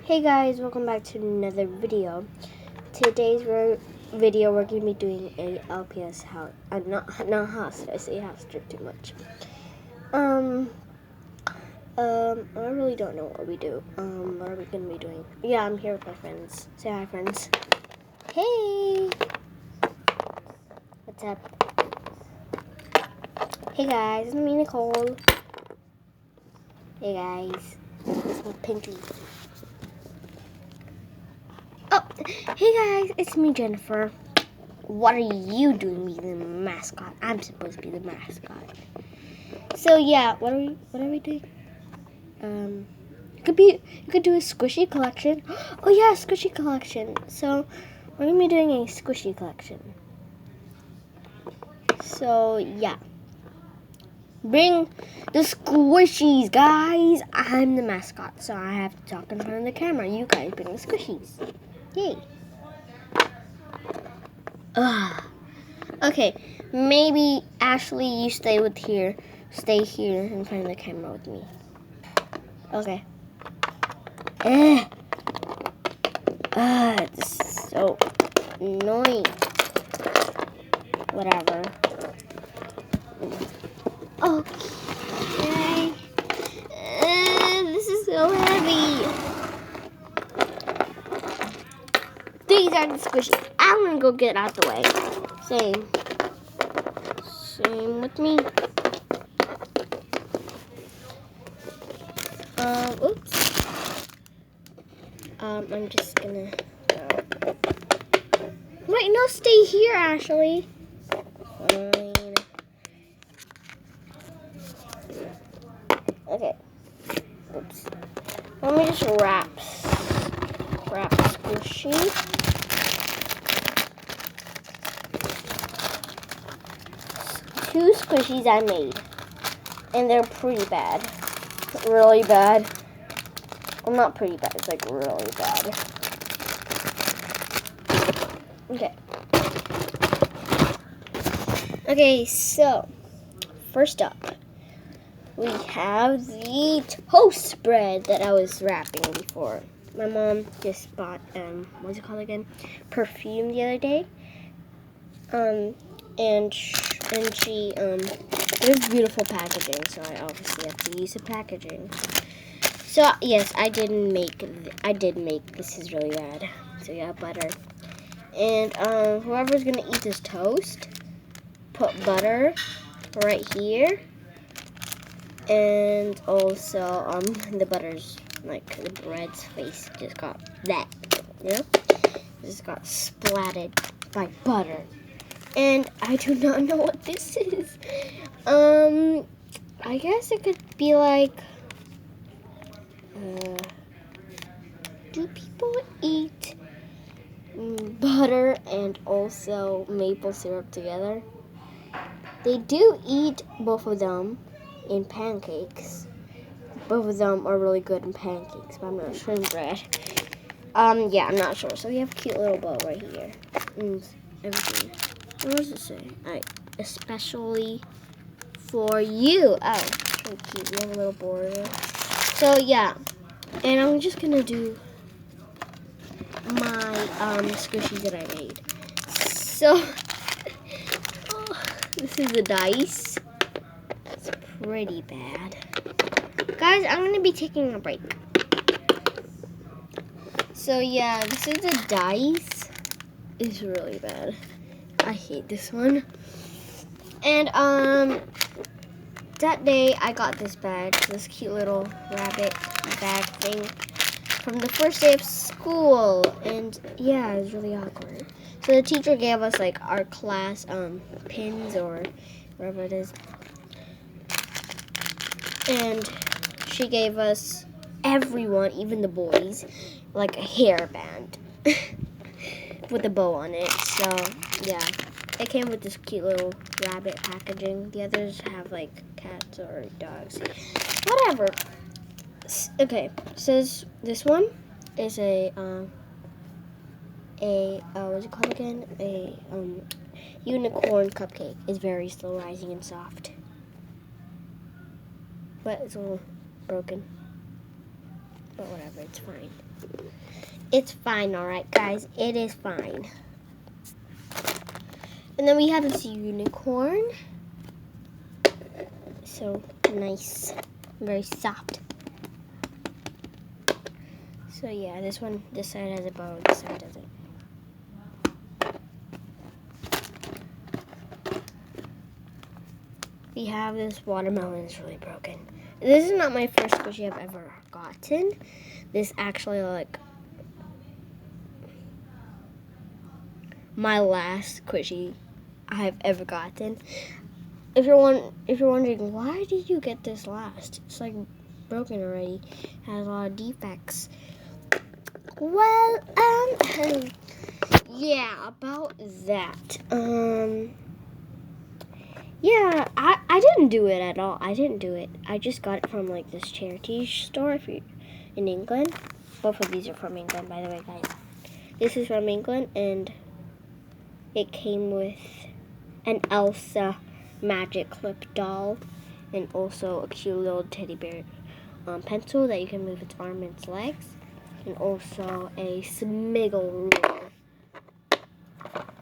Hey guys, welcome back to another video. Today's video we're going to be doing a LPS house, not house. I say house too much. I really don't know what we do. What are we going to be doing? Yeah, I'm here with my friends. Say hi, friends. Hey. What's up? Hey guys, it's me, Nicole. Hey guys, it's me, Pinky. Oh, hey guys, it's me, Jennifer. What are you doing being the mascot? I'm supposed to be the mascot. So yeah, what are we doing? You could do a squishy collection. Oh yeah, squishy collection. So we're gonna be doing a squishy collection. So yeah. Bring the squishies, guys. I'm the mascot, so I have to talk in front of the camera. You guys bring the squishies. Yay. Okay, maybe Ashley, you stay here in front of the camera with me. Okay. It's so annoying. Whatever. Okay. This is so heavy. These are the squishies. I'm gonna go get out the way. Same with me. Oops. I'm just gonna go. Wait, no, stay here, Ashley. Fine. Okay. Oops. Let me just wrap squishy. Two squishies I made, and they're pretty bad. Really bad. Well, not pretty bad. It's like really bad. Okay. Okay, so first up, we have the toast bread that I was wrapping before. My mom just bought what's it called again? Perfume the other day. And she it was beautiful packaging, so I obviously have to use the packaging. So yes, I did make. This is really bad. So yeah, butter. And whoever's gonna eat this toast, put butter right here. And also the butter's like the bread's face just got that. You know, just got splatted by butter. And I do not know what this is. I guess it could be like, do people eat butter and also maple syrup together? They do eat both of them in pancakes. Both of them are really good in pancakes, but I'm not sure in bread. Yeah, I'm not sure. So we have a cute little bow right here. And everything. What does it say? Especially for you. Oh, so cute. We have a little border. So yeah, and I'm just gonna do my squishies that I made. So this is the dice. It's pretty bad, guys. I'm gonna be taking a break. So yeah, this is the dice. It's really bad. I hate this one. And that day I got this bag, this cute little rabbit bag thing from the first day of school, and yeah, it was really awkward. So the teacher gave us like our class pins or whatever it is, and she gave us, everyone, even the boys, like a hairband with a bow on it. So yeah, it came with this cute little rabbit packaging. The others have like cats or dogs, whatever. Okay, so this one is a what's it called again? A unicorn cupcake. It's very slow rising and soft, but it's a little broken. but whatever, it's fine. It's fine, alright, guys. It is fine. And then we have this unicorn. So nice. Very soft. So yeah, this side has a bow, this side doesn't. We have this watermelon. It's really broken. This is not my first squishy I've ever gotten. This actually like my last squishy I've ever gotten. If you're wondering why did you get this last, it's like broken already. It has a lot of defects. Well, yeah, about that. Yeah, I didn't do it at all. I didn't do it. I just got it from like this charity store if you're in England. Both of these are from England, by the way, guys. This is from England, and it came with an Elsa magic clip doll, and also a cute little teddy bear pencil that you can move its arm and its legs, and also a Smiggle ruler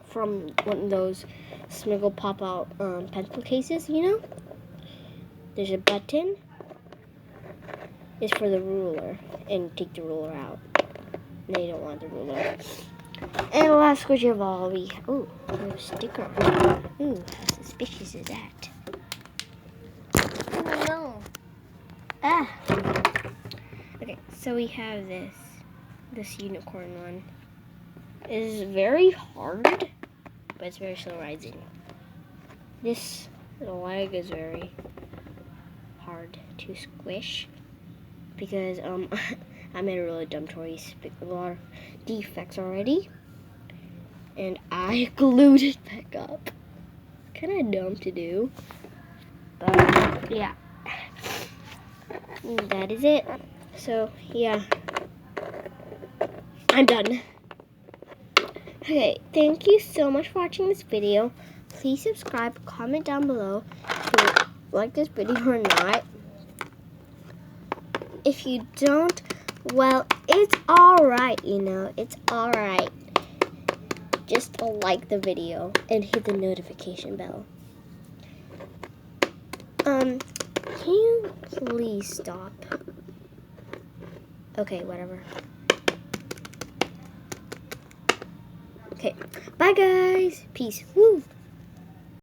from one of those Smiggle pop-out pencil cases, you know? There's a button. It's for the ruler, and take the ruler out. No, you don't want the ruler. And the last squishy of all, ooh, there's a sticker. Ooh, how suspicious is that? Oh no. Ah. Okay, so we have this unicorn one. It is very hard, but it's very slow rising. This leg is very hard to squish because I made a really dumb choice. A lot of defects already, and I glued it back up. Kind of dumb to do, but yeah, that is it. So yeah, I'm done. Okay, thank you so much for watching this video. Please subscribe, comment down below if you like this video or not. If you don't, well, it's alright, you know, it's alright. Just like the video and hit the notification bell. Can you please stop? Okay, whatever. Okay, bye guys. Peace. Woo.